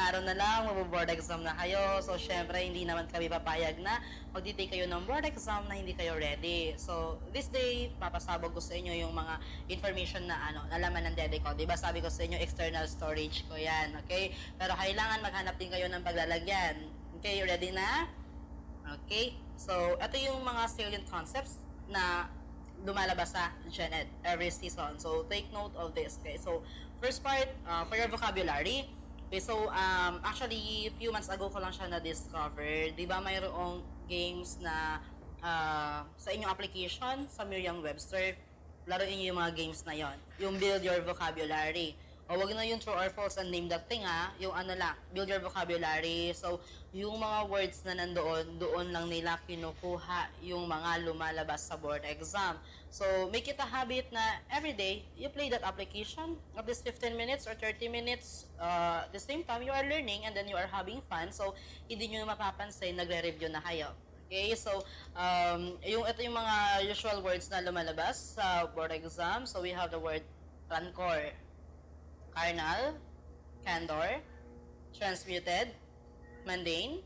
araw na lang, mag-board exam na kayo. So, syempre, hindi naman kami papayag na mag-take kayo ng board exam na hindi kayo ready. So, this day, papasabog ko sa inyo yung mga information na nalaman ng dede ko. Diba sabi ko sa inyo, external storage ko yan. Okay? Pero kailangan maghanap din kayo ng paglalagyan. Okay, you ready na? Okay? So, ito yung mga salient concepts na lumalabas sa Gen Ed every season. So, take note of this. Okay? So, first part, for your vocabulary. Okay, so, actually, few months ago ko lang siya na-discover. Di ba mayroong games na sa inyong application, sa Merriam-Webster, laruin niyo yung mga games na yon. Yung build your vocabulary. O, wag na yung true or false and name that thing, ha. Yung lang, build your vocabulary. So, yung mga words na nandoon, doon lang nila kinukuha yung mga lumalabas sa board exam. So, make it a habit na everyday, you play that application at least 15 minutes or 30 minutes. At the same time, you are learning and then you are having fun. So, hindi nyo mapapansin, nagre-review na kayo. Okay, so, ito yung mga usual words na lumalabas sa board exam. So, we have the word rancor, carnal, candor, transmuted, mundane,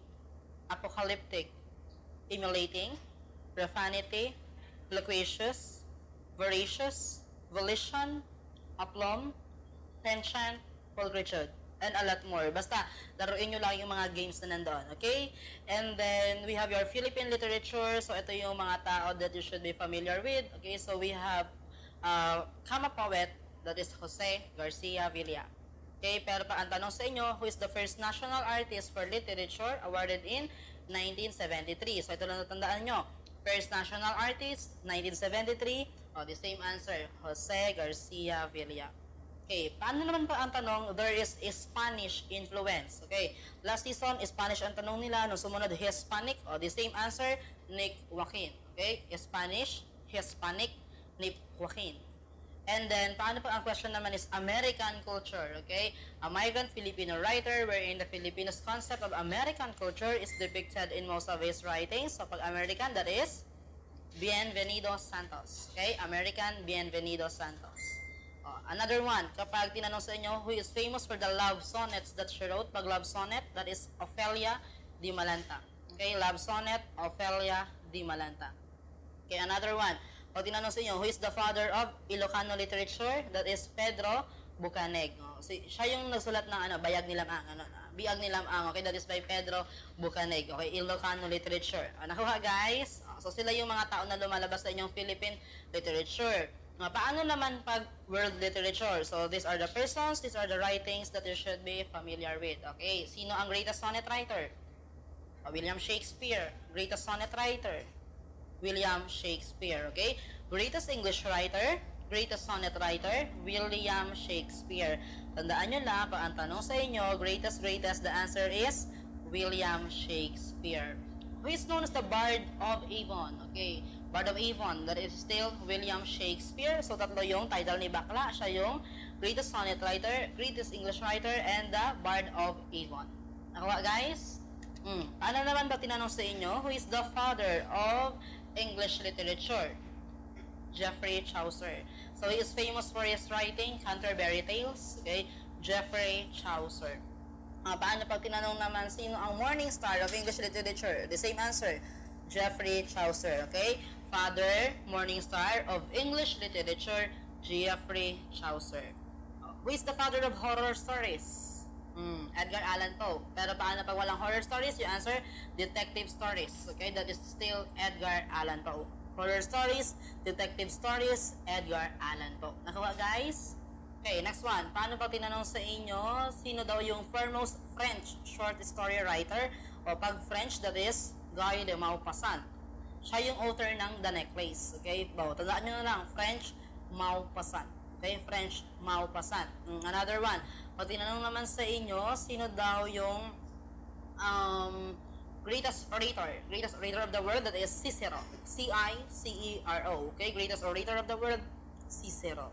apocalyptic, emulating, profanity, loquacious, voracious, volition, aplomb, penchant, pulchritude, and a lot more. Basta, laruin nyo lang yung mga games na nandoon, okay? And then, we have your Philippine literature. So, ito yung mga tao that you should be familiar with. Okay, so we have Kama Poet, that is Jose Garcia Villa. Okay, pero pa ang tanong sa inyo, who is the first national artist for literature awarded in 1973? So, ito lang natandaan nyo. First national artist, 1973. The same answer, Jose Garcia Villa. Okay, paano naman pa ang tanong? There is a Spanish influence. Okay, last season, Spanish ang tanong nila. Nung sumunod, Hispanic. The same answer, Nick Joaquin. Okay, Spanish, Hispanic, Nick Joaquin. And then, paano pa ang question naman is American culture, okay? A migrant Filipino writer wherein the Filipinos concept of American culture is depicted in most of his writings. So, pag American, that is Bienvenido Santos. Okay? American Bienvenido Santos. Another one, kapag tinanong sa inyo, who is famous for the love sonnets that she wrote? Pag love sonnet, that is Ofelia Di Malanta. Okay? Love sonnet, Ofelia Di Malanta. Okay, another one. Pag tinanong sa inyo, who is the father of Ilocano literature? That is Pedro Bucaneg. Siya yung nagsulat ng Bayag ni Lamang. Biag ni Lamang. Okay, that is by Pedro Bucaneg. Okay, Ilocano literature. Nakuha guys? So sila yung mga tao na lumalabas sa inyong Philippine literature. Paano naman pag world literature? So these are the persons, these are the writings that you should be familiar with. Okay, sino ang greatest sonnet writer? William Shakespeare, greatest sonnet writer. William Shakespeare, okay? Greatest English writer, greatest sonnet writer, William Shakespeare. Tandaan nyo lang, pag ang tanong sa inyo, greatest, the answer is William Shakespeare. Who is known as the Bard of Avon, okay? Bard of Avon, that is still William Shakespeare. So, tatlo yung title ni Bakla. Siya yung greatest sonnet writer, greatest English writer, and the Bard of Avon. Nakuha, guys? Ano naman ba tinanong sa inyo? Who is the father of English literature? Geoffrey Chaucer. So, he is famous for his writing, Canterbury Tales. Okay? Geoffrey Chaucer. Paano pag tinanong naman, sino ang morning star of English literature? The same answer, Geoffrey Chaucer. Okay? Father, morning star of English literature, Geoffrey Chaucer. Who is the father of horror stories? Edgar Allan Poe. Pero paano pag walang horror stories? You answer, detective stories. Okay, that is still Edgar Allan Poe. Horror stories, detective stories, Edgar Allan Poe. Nakuha guys? Okay, next one. Paano pag tinanong sa inyo, sino daw yung foremost French short story writer? O pag French, that is Guy de Maupassant. Siya yung author ng The Necklace. Okay, tandaan nyo na lang, French Maupassant. Okay, French Maupassant. Another one. Pag tinanong naman sa inyo, sino daw yung greatest orator of the world? That is Cicero. C-I-C-E-R-O. Okay, greatest orator of the world, Cicero.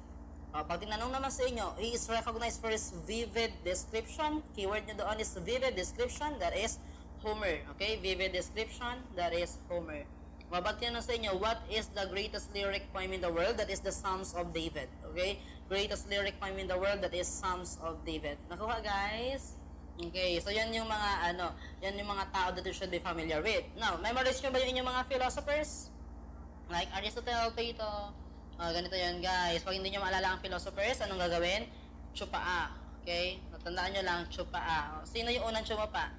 Pag tinanong naman sa inyo, he is recognized for his vivid description. Keyword nyo doon is vivid description. That is Homer. Okay, vivid description. That is Homer. Pag tinanong sa inyo, what is the greatest lyric poem in the world? That is the Psalms of David. Okay? Greatest lyric poem in the world, that is Psalms of David. Nakuha, guys? Okay, so yan yung mga yan yung mga tao that you should be familiar with. Now, memorize nyo ba yung inyong mga philosophers? Like Aristotle, Plato. Ganito yan, guys. Pag hindi nyo maalala ang philosophers, anong gagawin? Tsupaa. Okay? Natandaan nyo lang, tsupaa. Sino yung unang tsumapa?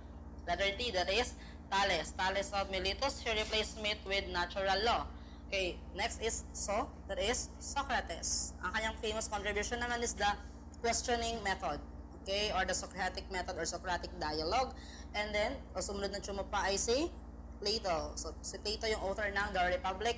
Letter T, that is Thales. Thales of Miletus, he replaced myth with natural law. Okay, next is that is Socrates. Ang kanyang famous contribution naman is the questioning method. Okay, or the Socratic method or Socratic dialogue. And then, sumunod na tsumapa ay si Plato. So, si Plato yung author ng The Republic.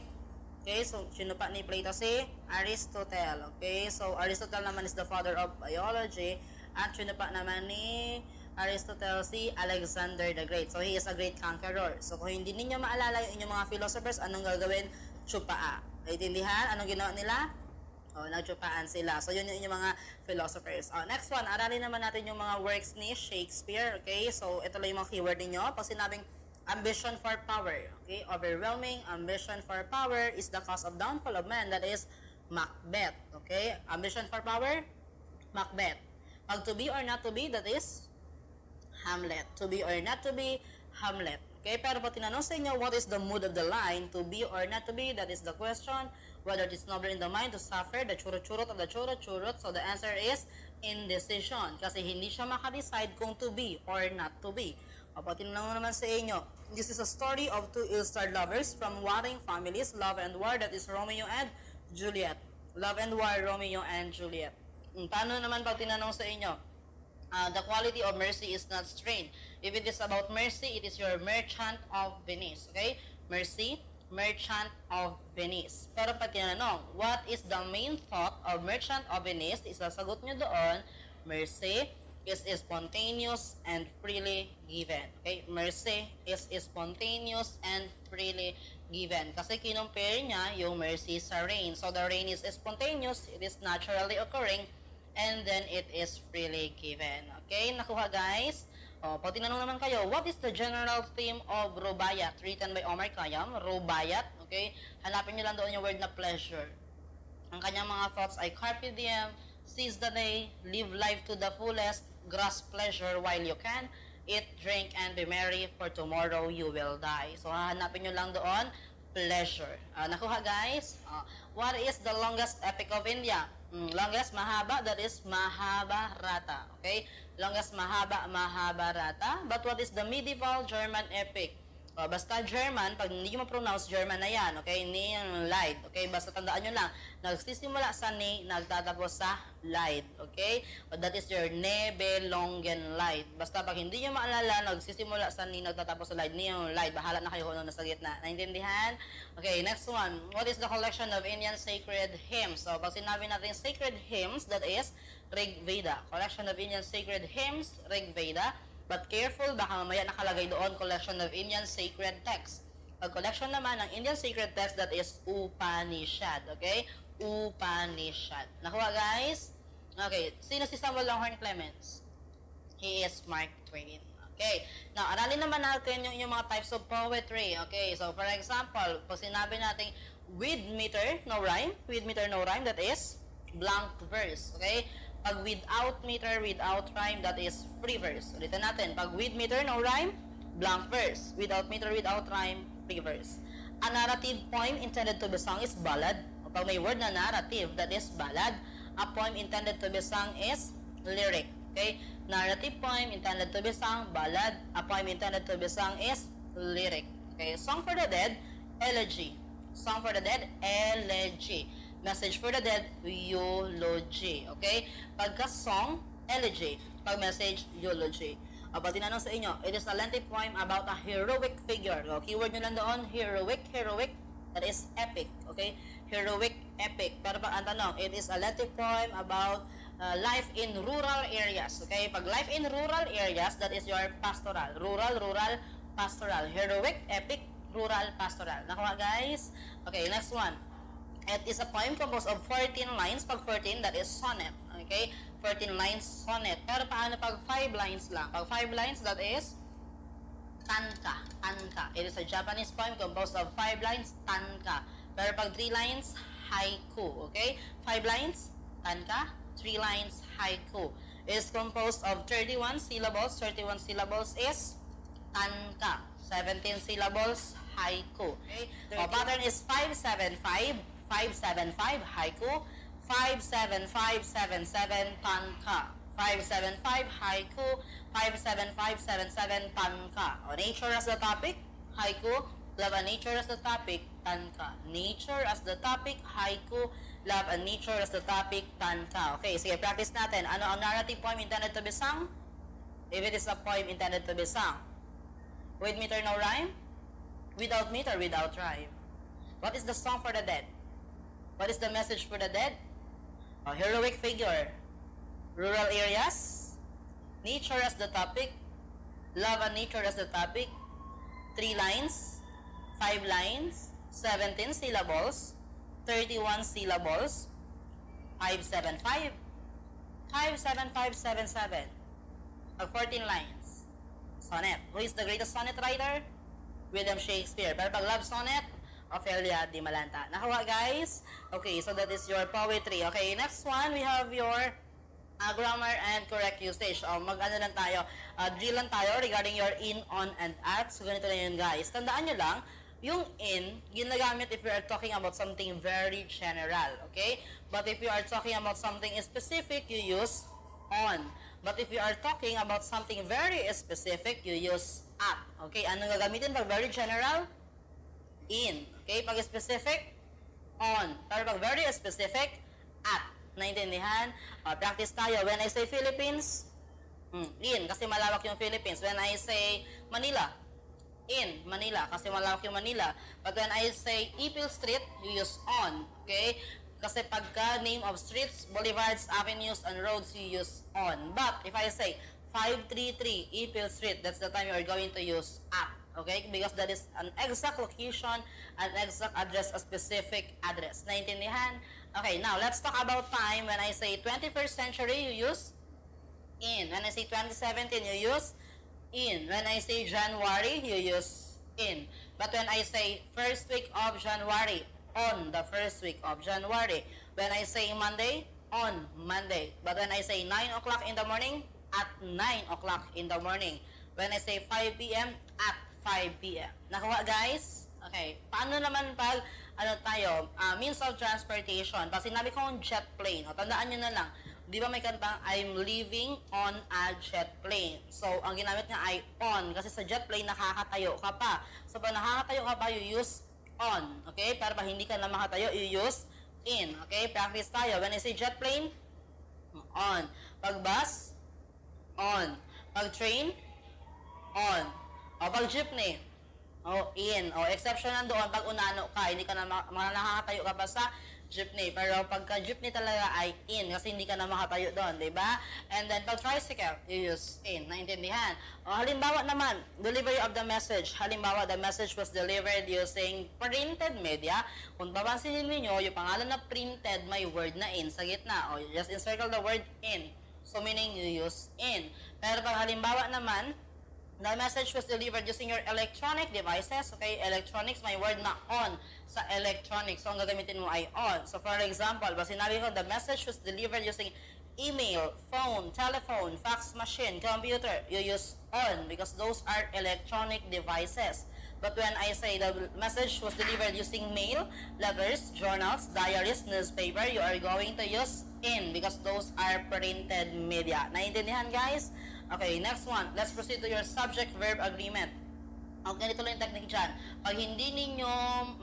Okay, so sinupa ni Plato si Aristotle. Okay, so Aristotle naman is the father of biology at sinupa naman ni Aristotle si Alexander the Great. So he is a great conqueror. So kung hindi ninyo maalala yung inyong mga philosophers, anong gagawin? Tsupaa. Naintindihan? Anong ginawa nila? Nagtsupaan sila. So yun yung inyong mga philosophers. Next one, aralin naman natin yung mga works ni Shakespeare. Okay, so ito lang yung mga keyword ninyo. Pag sinabing ambition for power. Okay? Overwhelming ambition for power is the cause of downfall of man. That is Macbeth. Okay? Ambition for power, Macbeth. Pag to be or not to be, that is Hamlet. To be or not to be, Hamlet. Okay? Pero pag tinanong sa inyo, what is the mood of the line? To be or not to be, that is the question. Whether it is noble in the mind to suffer the churot-churot of the churot-churot. So the answer is indecision. Kasi hindi siya makadecide kung to be or not to be. Papatin lang naman sa inyo. This is a story of two ill-starred lovers from warring families, love and war, that is Romeo and Juliet. Love and war, Romeo and Juliet. Paano naman pag tinanong sa inyo? The quality of mercy is not strained. If it is about mercy, it is your merchant of Venice. Okay? Mercy, merchant of Venice. Pero pag tinanong, what is the main thought of merchant of Venice? Isasagot nyo doon, mercy is spontaneous and freely given. Okay? Mercy is spontaneous and freely given. Kasi kinumpare niya yung mercy sa rain. So the rain is spontaneous, it is naturally occurring, and then it is freely given. Okay? Nakuha, guys? Pag tinanong naman kayo, what is the general theme of Rubaiyat? Written by Omar Khayyam, Rubaiyat. Okay? Hanapin nyo lang doon yung word na pleasure. Ang kanyang mga thoughts ay carpe diem, seize the day, live life to the fullest, grasp pleasure while you can, eat, drink, and be merry, for tomorrow you will die. So, hanapin nyo lang doon, pleasure. Nakuha, guys? What is the longest epic of India? Longest, mahaba, that is Mahabharata. Okay? Longest, mahaba, Mahabharata. But what is the medieval German epic? Basta German, pag hindi mo pronounce German na yan, okay? Ni yung lied. Okay? Basta tandaan nyo lang, nagsisimula sa ni, nagtatapos sa lied. Okay? That is your Nebelongen lied. Basta pag hindi nyo maalala, nagsisimula sa ni, nagtatapos sa lied, ni yung lied. Bahala na kayo kung ano nasa gitna. Naintindihan? Okay, next one. What is the collection of Indian sacred hymns? So, pag sinabi natin sacred hymns, that is Rig Veda. Collection of Indian sacred hymns, Rig Veda. But careful, baka mamaya nakalagay doon collection of Indian sacred texts. Pag collection naman ng Indian sacred text, that is Upanishad. Okay? Upanishad. Nakuha, guys? Okay. Sino si Samuel Longhorn Clemens? He is Mark Twain. Okay. Now, aralin naman natin yung mga types of poetry. Okay. So, for example, pag sinabi natin with meter, no rhyme. With meter, no rhyme. That is blank verse. Okay? Pag without meter, without rhyme, that is free verse. Ulitin natin. Pag with meter, no rhyme, blank verse. Without meter, without rhyme, free verse. A narrative poem intended to be sung is ballad. Pag may word na narrative, that is ballad. A poem intended to be sung is lyric. Okay? Narrative poem intended to be sung, ballad. A poem intended to be sung is lyric. Okay? Song for the dead, elegy. Song for the dead, elegy. Message for the dead, eulogy. Okay? Pagka song, elegy. Pag message, eulogy. Pag tinanong sa inyo, it is a lengthy poem about a heroic figure. So, keyword nyo lang doon, heroic, heroic. That is epic. Okay? Heroic, epic. Pero pag ang tanong, it is a lengthy poem about life in rural areas. Okay? Pag life in rural areas, that is your pastoral. Rural, pastoral. Heroic, epic, rural, pastoral. Nakuha, guys? Okay, next one. It is a poem composed of 14 lines. Pag 14, that is sonnet. Okay? 14 lines, sonnet. Pero paano pag 5 lines lang? Pag 5 lines, that is tanka. Tanka. It is a Japanese poem composed of 5 lines, tanka. Pero pag 3 lines, haiku. Okay? 5 lines, tanka. 3 lines, haiku. is composed of 31 syllables. 31 syllables is tanka. 17 syllables, haiku. Okay? Pattern is 575. 575, haiku. 57577, tanka. 575, haiku. 57577, tanka. Nature as the topic, haiku. Love and nature as the topic, tanka. Nature as the topic, haiku. Love and nature as the topic, tanka. Okay, sige, practice natin. Ano ang narrative poem intended to be sung? If it is a poem intended to be sung. With meter, no rhyme? Without meter, without rhyme. What is the song for the dead? What is the message for the dead? A heroic figure. Rural areas. Nature as the topic. Love and nature as the topic. 3 lines. 5 lines, 17 syllables, 31 syllables, 575, 57577, 14 lines. Sonnet. Who is the greatest sonnet writer? William Shakespeare. Pero pag love sonnet, Ophelia Di Malanta. Nakuha, guys? Okay, so that is your poetry. Okay, next one, we have your grammar and correct usage. Mag-ano lang tayo, drill lang tayo regarding your in, on, and at. So, ganito lang yun, guys. Tandaan nyo lang, yung in, ginagamit if you are talking about something very general, okay? But if you are talking about something specific, you use on. But if you are talking about something very specific, you use at. Okay, anong gagamitin pag very general? In. Okay, pag specific, on. Pero pag very specific, at. Naintindihan? Practice tayo. When I say Philippines, in, kasi malawak yung Philippines. When I say Manila, in Manila, kasi malawak yung Manila. But when I say Ipil Street, you use on, okay? Kasi pagka name of streets, boulevards, avenues, and roads, you use on. But if I say 533 Ipil Street, that's the time you are going to use at, okay? Because that is an exact location, an exact address, a specific address. Naintindihan? Okay, now let's talk about time. When I say 21st century, you use in. When I say 2017, you use in. When I say January, you use in. But when I say first week of January, on the first week of January. When I say Monday, on Monday. But when I say 9 o'clock in the morning, at 9 o'clock in the morning. When I say 5 p.m., at 5 p.m. Nakuha, guys? Okay. Paano naman pag, means of transportation? Pag sinabi kong jet plane, tandaan nyo na lang, di ba may kantang, I'm living on a jet plane. So, ang ginamit niya ay on. Kasi sa jet plane, nakakatayo ka pa. So, pag nakakatayo ka pa, you use on. Okay? Pero pag hindi ka na makatayo, you use in. Okay? Practice tayo. When I say jet plane, on. Pag bus, on. Pag train, on. O pag jeepney, in. Exception nandoon, pag unano ka, hindi ka na nakakatayo ka pa sa jeepney. Pero pagka jeepney talaga ay in kasi hindi ka na makatayo doon, di ba? And then pag tricycle, you use in. Naintindihan? Halimbawa naman, delivery of the message. Halimbawa, the message was delivered using printed media. Kung papansinin niyo yung pangalan na printed, may word na in sa gitna. Just encircle the word in. So meaning you use in. Pero pag halimbawa naman, the message was delivered using your electronic devices. Okay, electronics, may word na on sa electronics. So, ang gagamitin mo ay on. So, for example, ba sinabi ko, the message was delivered using email, phone, telephone, fax machine, computer. You use on because those are electronic devices. But when I say the message was delivered using mail, letters, journals, diaries, newspaper, you are going to use in because those are printed media. Naintindihan, guys? Okay, next one. Let's proceed to your subject-verb agreement. Ganito lang yung technique dyan. Pag hindi ninyo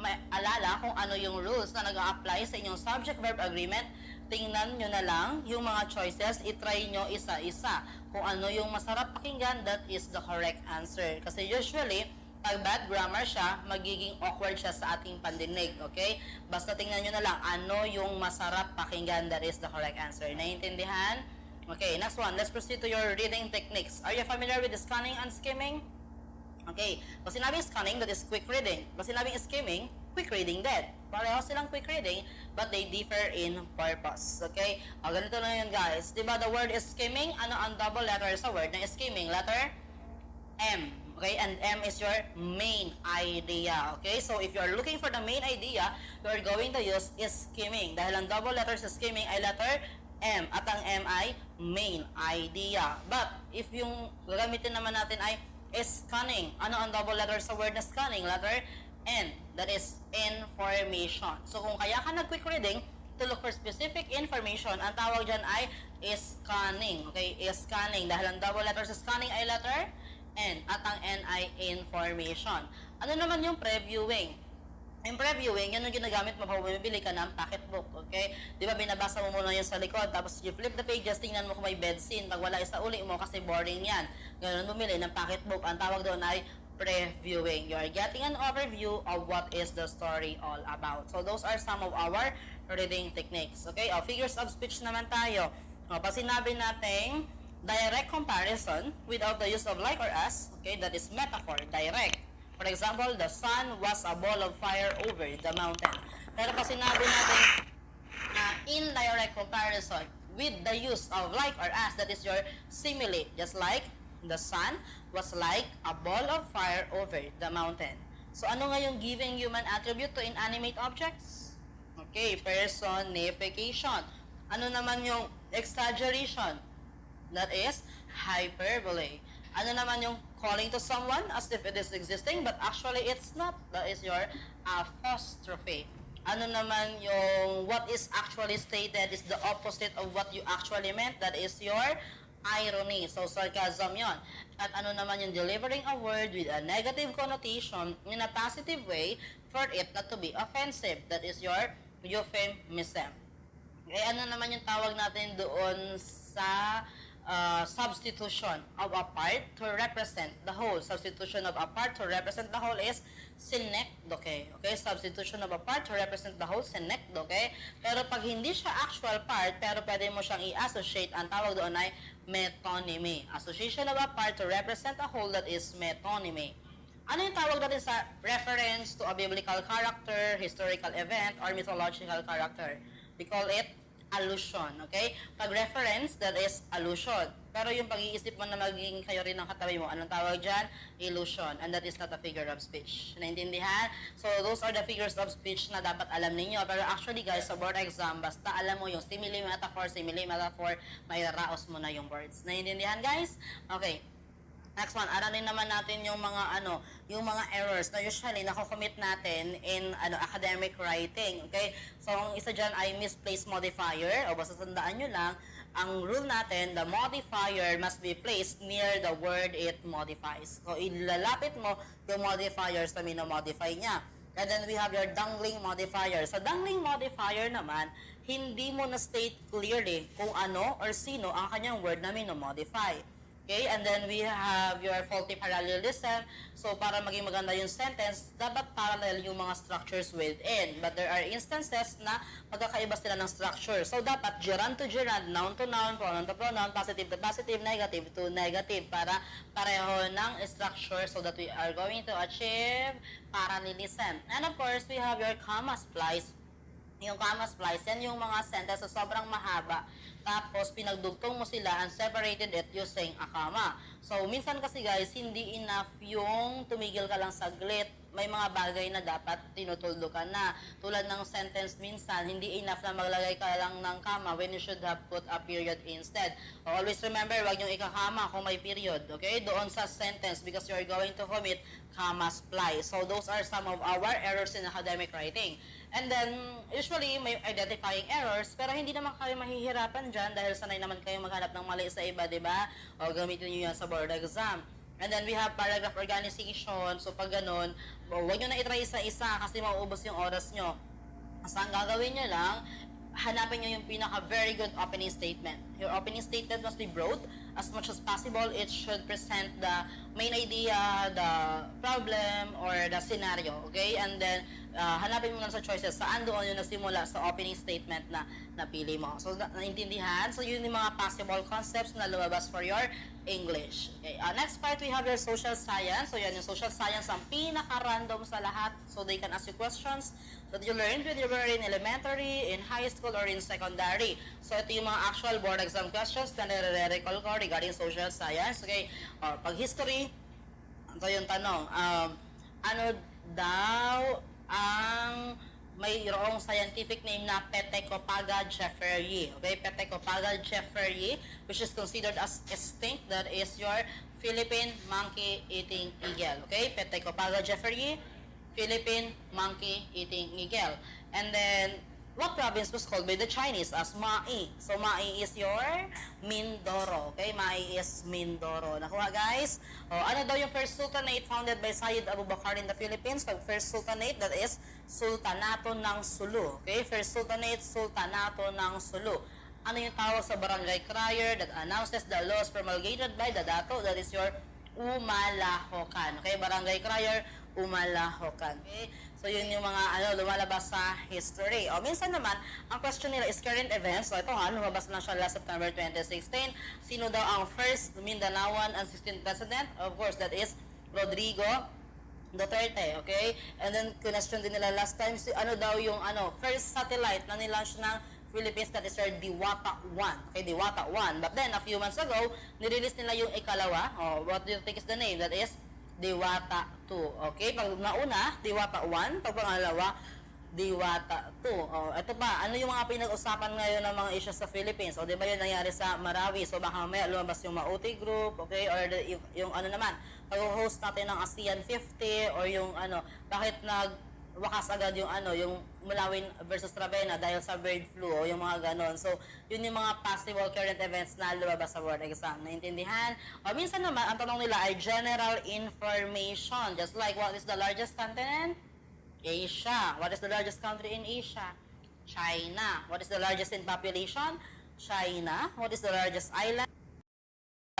maalala kung ano yung rules na nag-a-apply sa inyong subject-verb agreement, tingnan nyo na lang yung mga choices, itry nyo isa-isa. Kung ano yung masarap pakinggan, that is the correct answer. Kasi usually, pag bad grammar siya, magiging awkward siya sa ating pandinig, okay? Basta tingnan nyo na lang, ano yung masarap pakinggan, that is the correct answer. Naiintindihan? Okay, next one. Let's proceed to your reading techniques. Are you familiar with the scanning and skimming? Okay, pag sinabing scanning, that is quick reading. Pag sinabing skimming, quick reading din. Pareho silang quick reading, but they differ in purpose. Okay? Ganito lang yun, guys. Diba the word is skimming? Ano ang double letter sa word na skimming? Letter M. Okay, and M is your main idea. Okay, so if you are looking for the main idea, you are going to use is skimming. Dahil ang double letter sa skimming ay letter M. At ang M ay main, idea. But, if yung gagamitin naman natin ay scanning. Ano ang double letter sa word na scanning? Letter N. That is information. So, kung kaya ka nag-quick reading, to look for specific information, ang tawag dyan ay scanning. Okay? Scanning. Dahil ang double letter sa scanning ay letter N. At ang N ay information. Ano naman yung previewing? Yung previewing, yan yung ginagamit mo pag bumibili ka ng pocketbook, okay? Di ba, binabasa mo muna yun sa likod, tapos you flip the pages, tingnan mo kung may bed scene. Pag wala isa uli mo, kasi boring yan. Ganun bumili ng pocketbook. Ang tawag doon ay previewing. You are getting an overview of what is the story all about. So, those are some of our reading techniques, okay? Figures of speech naman tayo. Pag sinabi natin, direct comparison without the use of like or as, okay? That is metaphor, direct. For example, the sun was a ball of fire over the mountain. Pero pag sinabi natin indirect comparison with the use of like or as, that is your simile. Just like the sun was like a ball of fire over the mountain. So ano nga yung giving human attribute to inanimate objects? Okay, personification. Ano naman yung exaggeration? That is hyperbole. Ano naman yung calling to someone as if it is existing but actually it's not? That is your apostrophe. Ano naman yung what is actually stated is the opposite of what you actually meant? That is your irony. So, sarcasm yon. At ano naman yung delivering a word with a negative connotation in a positive way for it not to be offensive? That is your euphemism. Eh, ano naman yung tawag natin doon sa substitution of a part to represent the whole. Substitution of a part to represent the whole is synecdoche. Okay? Substitution of a part to represent the whole, synecdoche. Pero pag hindi siya actual part, pero pwede mo siyang i-associate, ang tawag doon ay metonymy. Association of a part to represent a whole, that is metonymy. Ano yung tawag natin sa reference to a biblical character, historical event, or mythological character? We call it allusion, okay? Pag reference, that is allusion. Pero yung pag-iisip mo na magiging kayo rin ng katabi mo, anong tawag dyan? Illusion. And that is not a figure of speech. Naintindihan? So, those are the figures of speech na dapat alam ninyo. Pero actually, guys, sa board exam, basta alam mo yung simile metaphor, may raos mo na yung words. Naintindihan, guys? Okay. Next one, aralin naman natin yung mga yung mga errors na usually nako-commit natin in academic writing, okay? So ang isa diyan ay misplaced modifier, o basta tandaan niyo lang, ang rule natin, the modifier must be placed near the word it modifies. So ilalapit mo yung modifier sa minomodify niya. And then we have your dangling modifier. Sa dangling modifier naman, hindi mo na state clearly kung ano or sino ang kanyang word na minomodify. Okay, and then we have your faulty parallelism. So, para maging maganda yung sentence, dapat parallel yung mga structures within. But there are instances na magkakaiba sila ng structure. So, dapat gerund to gerund, noun to noun, pronoun to pronoun, positive to positive, negative to negative, para pareho ng structure so that we are going to achieve parallelism. And of course, we have your comma splice. Yung comma splice, yan yung mga sentence na sobrang mahaba. Tapos, pinagdugtong mo sila and separated it using a comma. So, minsan kasi guys, hindi enough yung tumigil ka lang saglit. May mga bagay na dapat tinutuldo ka na. Tulad ng sentence minsan, hindi enough na maglagay ka lang ng comma when you should have put a period instead. Always remember, wag yung ikakama kung may period. Okay? Doon sa sentence because you are going to commit comma splice. So, those are some of our errors in academic writing. And then, usually, may identifying errors, pero hindi naman kayo mahihirapan dyan dahil sanay naman kayo maghanap ng mali sa iba, di ba? O gamitin nyo yan sa board exam. And then, we have paragraph organization. So, pag ganun, huwag nyo na itry isa-isa kasi mauubos yung oras nyo. Kasi ang gagawin nyo lang, hanapin nyo yung pinaka-very good opening statement. Your opening statement must be broad. As much as possible, it should present the main idea, the problem, or the scenario. Okay? And then, hanapin mo lang sa choices saan doon yung nasimula sa opening statement na napili mo. So, naintindihan? So, yun yung mga possible concepts na lumabas for your English. Okay. Next part, we have your social science. So, yan yung social science ang pinaka-random sa lahat. So, they can ask you questions that you learned when you were in elementary, in high school, or in secondary. So, ito yung mga actual board exam questions na nare-recall ko regarding social science. Okay. Pag history, ito yung tanong. Ano daw ang mayroong scientific name na Petecopaga jeffreyi. Okay, Petecopaga jeffreyi, which is considered as extinct. That is your Philippine monkey-eating eagle. Okay, Petecopaga jeffreyi, Philippine monkey-eating eagle. And then, what province was called by the Chinese as Mai? So, Mai is your Mindoro. Okay, Mai is Mindoro. Nakuha, guys? O, ano daw yung first sultanate founded by Syed Abu Bakr in the Philippines? So, first sultanate, that is Sultanato ng Sulu. Okay, first sultanate, Sultanato ng Sulu. Ano yung tawag sa barangay crier that announces the laws promulgated by the dato? That is your Umalahokan. Okay, barangay crier, Umalahokan. Okay, so yun yung mga lumalabas sa history. O minsan naman, ang question nila is current events. So ito lumabas na siya last September 2016. Sino daw ang first Mindanaoan and 16th president? Of course, that is Rodrigo Duterte, okay? And then, question din nila last time, ano daw yung first satellite na nilaunch ng Philippines, that is your Diwata 1. Okay, Diwata 1. But then, a few months ago, nirelease nila yung ikalawa. Oh, what do you think is the name? That is Diwata 2. Okay, pag nauna, Diwata 1. Pag pangalawa, Diwata 2. Oh, ito pa, ano yung mga pinag-usapan ngayon ng mga issues sa Philippines? O, di ba yun nangyari sa Marawi? So, baka mamaya lumabas yung Mauti Group, okay? Or yung naman, pag-host natin ng ASEAN 50, or yung bakit wakas agad yung yung Mulawin versus Ravenna dahil sa bird flu o yung mga ganon. So, yun yung mga possible current events na lumabas sa board exam. Naintindihan? O minsan naman, ang tanong nila ay general information. Just like, what is the largest continent? Asia. What is the largest country in Asia? China. What is the largest in population? China. What is the largest island?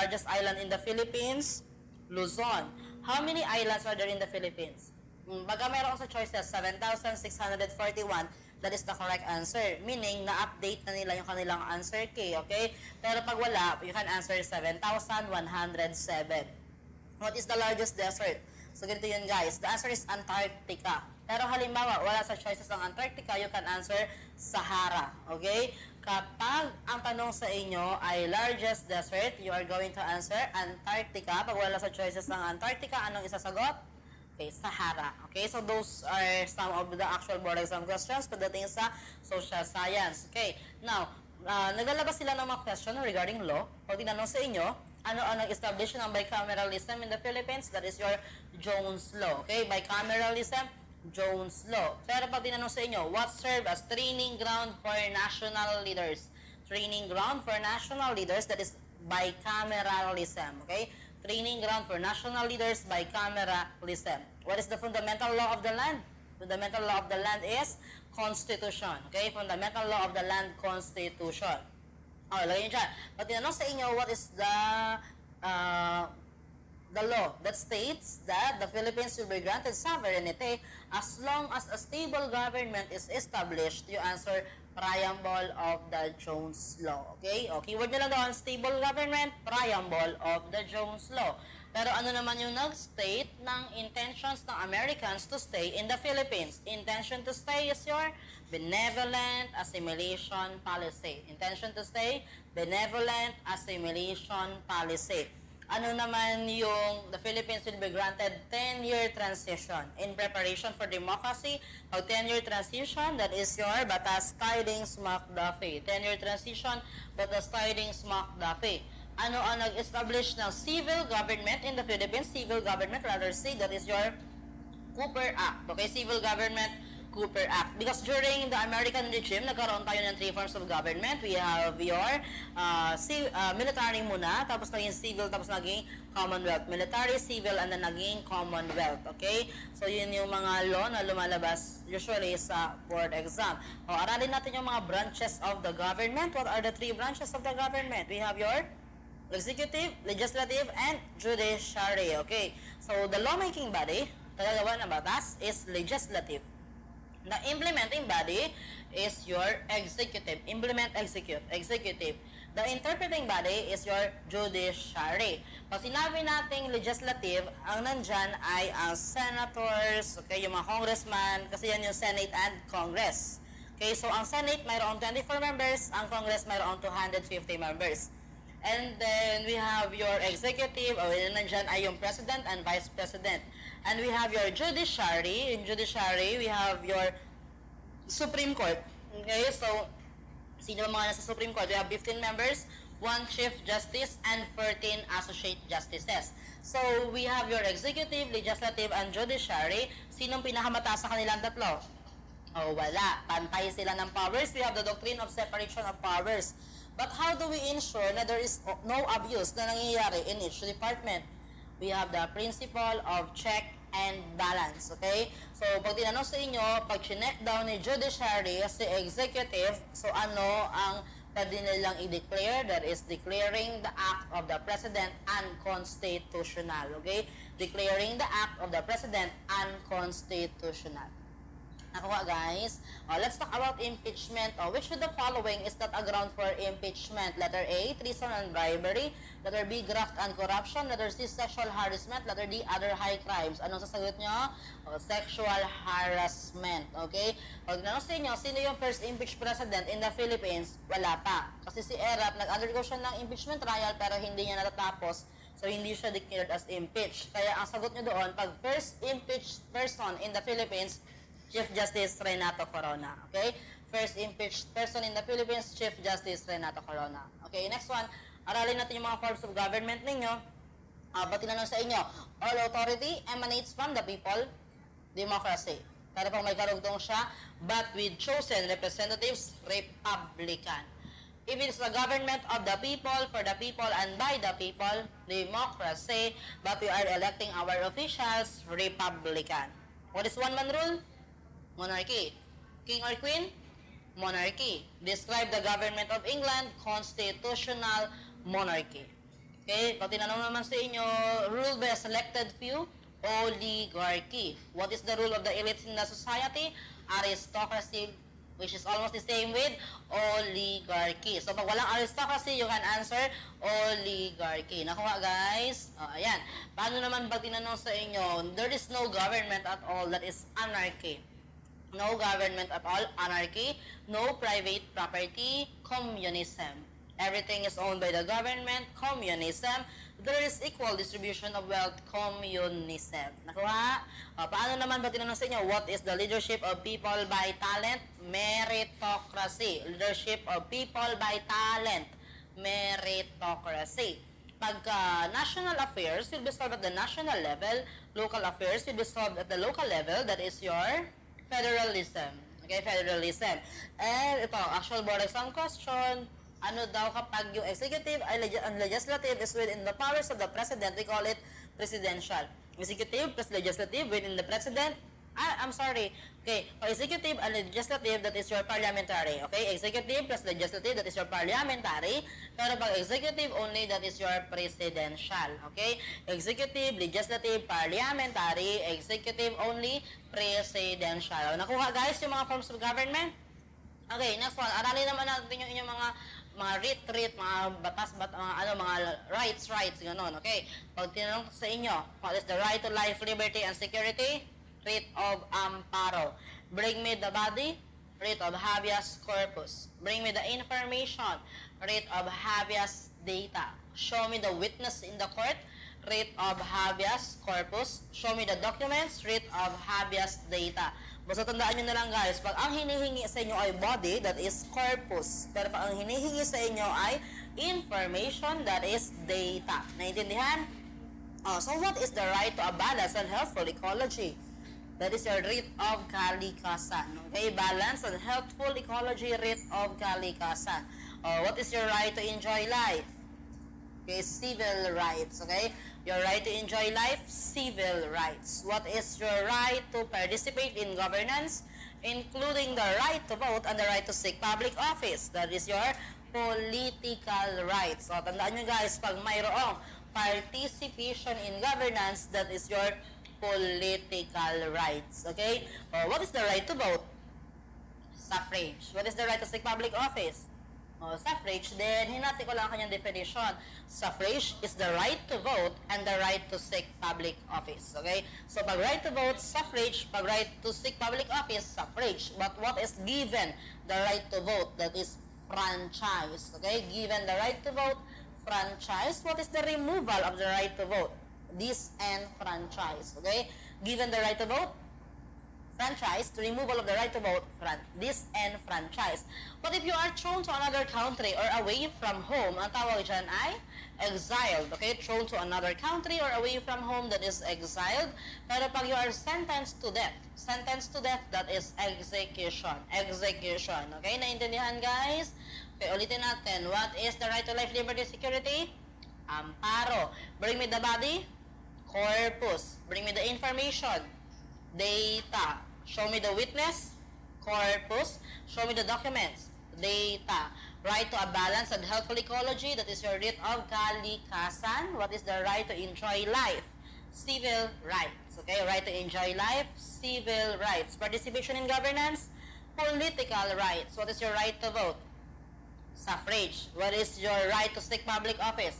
Largest island in the Philippines? Luzon. How many islands are there in the Philippines? Baga meron sa choices, 7,641, that is the correct answer. Meaning, na-update na nila yung kanilang answer key, okay? Pero pag wala, you can answer 7,107. What is the largest desert? So, ganito yun, guys. The answer is Antarctica. Pero halimbawa, wala sa choices ng Antarctica, you can answer Sahara, okay? Kapag ang tanong sa inyo ay largest desert, you are going to answer Antarctica. Pag wala sa choices ng Antarctica, anong isasagot? Okay, Sahara. Okay, so those are some of the actual board exam questions pagdating sa social science. Okay, now, naglalabas sila ng mga question regarding law. Pag tinanong sa inyo, ano ang nag-establish ng bicameralism in the Philippines? That is your Jones Law. Okay, bicameralism, Jones Law. Pero pag tinanong sa inyo, what served as training ground for national leaders? Training ground for national leaders, that is bicameralism. Okay, training ground for national leaders by bicameralism. What is the fundamental law of the land? Fundamental law of the land is Constitution. Okay? Fundamental law of the land, Constitution. Okay, lagay nyo dyan. Pag tinanong sa inyo, what is the law that states that the Philippines will be granted sovereignty as long as a stable government is established, you answer preamble of the Jones Law. Okay? O, keyword nila doon, stable government, preamble of the Jones Law. Pero ano naman yung nag-state ng intentions ng Americans to stay in the Philippines? Intention to stay is your benevolent assimilation policy. Intention to stay, benevolent assimilation policy. Ano naman yung the Philippines will be granted 10-year transition in preparation for democracy. Pag 10-year transition, that is your Batas Tidings McDuffie. 10-year transition, Batas Tidings McDuffie. Ano ang nag-establish ng civil government in the Philippines? Civil government, rather say, that is your Cooper Act. Okay, civil government, Cooper Act. Because during the American regime, nagkaroon tayo ng 3 forms of government. We have your military muna, tapos naging civil, tapos naging Commonwealth. Military, civil, and then naging Commonwealth. Okay? So, yun yung mga law na lumalabas usually sa board exam. O, aralin natin yung mga branches of the government. What are the 3 branches of the government? We have your executive, legislative, and judiciary. Okay? So, the lawmaking body, tagagawa ng batas, is legislative. The implementing body is your executive. Implement, execute. Executive. The interpreting body is your judiciary. Pag sinabi nating legislative, ang nandyan ay ang senators, okay, yung mga congressman, kasi yan yung Senate and Congress. Okay, so ang Senate mayroon 24 members, ang Congress mayroon 250 members. And then we have your executive, o nandyan ay yung president and vice president. And we have your judiciary. In judiciary, we have your Supreme Court. Okay, so sino ba mga nasa Supreme Court? We have 15 members, 1 Chief Justice, and 14 Associate Justices. So, we have your Executive, Legislative, and Judiciary. Sinong pinakamataas sa kanilang tatlo? Oh, wala. Pantay sila ng powers. We have the doctrine of separation of powers. But how do we ensure na there is no abuse na nangyayari in each department? We have the principle of check and balance, okay? So, pag tinanong sa inyo, pag chinek down ni Judiciary si Executive, so ano ang pwede nilang i-declare? That is declaring the act of the President unconstitutional, okay? Declaring the act of the President unconstitutional. Ako nga guys, let's talk about impeachment. Which of the following is not a ground for impeachment? Letter A, treason and bribery. Letter B, graft and corruption. Letter C, sexual harassment. Letter D, other high crimes. Anong sasagot nyo? Sexual harassment. Okay? Pag nanong sa inyo, sino yung first impeached president in the Philippines? Wala pa. Kasi si Erap, nag-undergo siya ng impeachment trial pero hindi niya natatapos. So, hindi siya declared as impeached. Kaya ang sagot nyo doon, pag first impeached person in the Philippines, Chief Justice Renato Corona. Okay? First impeached person in the Philippines, Chief Justice Renato Corona. Okay, next one. Aralin natin yung mga forms of government ninyo. Ba't tinanong sa inyo? All authority emanates from the people. Democracy. Pero pang may karugtong siya, but with chosen representatives, Republican. If it's the government of the people, for the people, and by the people, democracy, but we are electing our officials, Republican. What is one-man rule? Monarchy. King or queen? Monarchy. Describe the government of England, constitutional monarchy. Okay, pag tinanong naman sa inyo, rule by a selected few, oligarchy. What is the rule of the elites in the society? Aristocracy, which is almost the same with oligarchy. So, pag walang aristocracy, you can answer oligarchy. Nakuha, guys? Ayan. Paano naman pag tinanong sa inyo, there is no government at all, that is anarchy. No government at all, anarchy. No private property, communism. Everything is owned by the government, communism. There is equal distribution of wealth, communism. Nakuha? Paano naman ba tinanong sa inyo? What is the leadership of people by talent? Meritocracy. Leadership of people by talent. Meritocracy. Pagka national affairs will be solved at the national level, local affairs will be solved at the local level, that is your federalism. Okay, federalism. And ito, actual board exam question. Ano daw kapag yung executive and legislative is within the powers of the president, we call it presidential. Executive plus legislative within the president, I'm sorry. Okay, executive and legislative, that is your parliamentary. Okay, executive plus legislative, that is your parliamentary. Pero pag executive only, that is your presidential. Okay, executive, legislative, parliamentary, executive only, presidential. Nakuha guys yung mga forms of government? Okay, next one. Aralin naman natin yung inyong mga writ, mga batas, mga rights, gano'n. Okay, pag tinanong sa inyo, what is the right to life, liberty, and security? Writ of amparo. Bring me the body, writ of habeas corpus. Bring me the information, writ of habeas data. Show me the witness in the court, writ of habeas corpus. Show me the documents, writ of habeas data. Basta tandaan nyo na lang guys, pag ang hinihingi sa inyo ay body, that is corpus. Pero pag ang hinihingi sa inyo ay information, that is data. Naintindihan? So what is the right to a balanced and healthful ecology? That is your writ of kalikasan. Okay, balanced and healthful ecology, writ of kalikasan. What is your right to enjoy life? Okay, civil rights. Okay, your right to enjoy life, civil rights. What is your right to participate in governance, including the right to vote and the right to seek public office? That is your political rights. So, tandaan nyo guys, pag mayroong participation in governance, that is your political rights. Okay? What is the right to vote? Suffrage. What is the right to seek public office? Suffrage, then hinati ko lang ang kanyang definition. Suffrage is the right to vote and the right to seek public office. Okay? So, pag right to vote, suffrage. Pag right to seek public office, suffrage. But what is given the right to vote? That is franchise. Okay? Given the right to vote, franchise. What is the removal of the right to vote? Disenfranchise. Okay? Given the right to vote, franchise, the removal of the right to vote, disenfranchised. But if you are thrown to another country or away from home, ang tawag dyan ay exiled. Okay? Thrown to another country or away from home, that is exiled. Pero pag you are sentenced to death, that is execution. Execution. Okay? Naintindihan, guys? Okay, ulitin natin. What is the right to life, liberty, security? Amparo. Bring me the body. Corpus. Bring me the information. Data. Show me the witness. Corpus. Show me the documents. Data. Right to a balanced and healthful ecology. That is your writ of kalikasan. What is the right to enjoy life? Civil rights. Okay, right to enjoy life. Civil rights. Participation in governance. Political rights. What is your right to vote? Suffrage. What is your right to seek public office?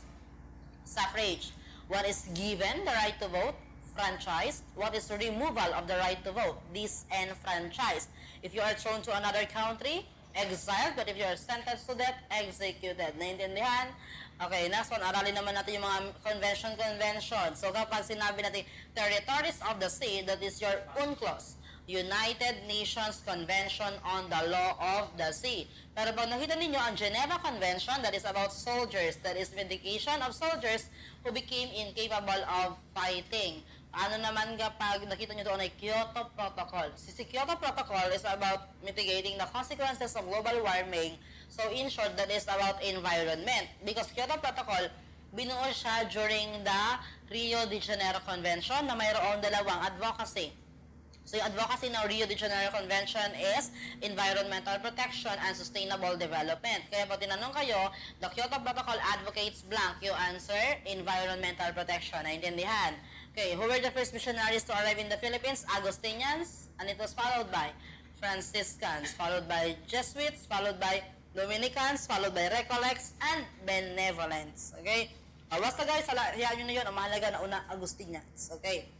Suffrage. What is given the right to vote? Franchised. What is removal of the right to vote? Disenfranchised. If you are thrown to another country, exiled. But if you are sentenced to death, executed. Naintindihan? Okay, next one. Aralin naman natin yung mga convention. So kapag sinabi natin territories of the sea, that is your UNCLOS. United Nations Convention on the Law of the Sea. Pero pag nakita ninyo ang Geneva Convention, that is about soldiers, that is vindication of soldiers who became incapable of fighting. Ano naman kapag nakita nyo doon ay Kyoto Protocol. Si Kyoto Protocol is about mitigating the consequences of global warming. So in short, that is about environment. Because Kyoto Protocol, binuo siya during the Rio de Janeiro Convention na mayroong dalawang advocacy. So yung advocacy ng Rio de Janeiro Convention is environmental protection and sustainable development. Kaya pag tinanong kayo, the Kyoto Protocol advocates blank, you answer environmental protection. Naintindihan? Okay, who were the first missionaries to arrive in the Philippines? Agustinians, and it was followed by Franciscans, followed by Jesuits, followed by Dominicans, followed by Recollects, and Benevolents. Okay? Basta guys, hayaan nyo na yun, ang mahalaga na una, Agustinians. Okay?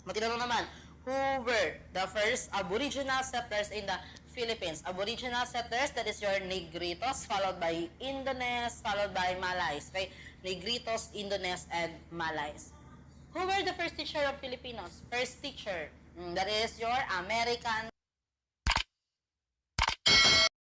Matinanong naman, who were the first aboriginal settlers in the Philippines? Aboriginal settlers, that is your Negritos, followed by Indones, followed by Malays. Okay? Negritos, Indones, and Malays. Who were the first teacher of Filipinos? First teacher, that is your American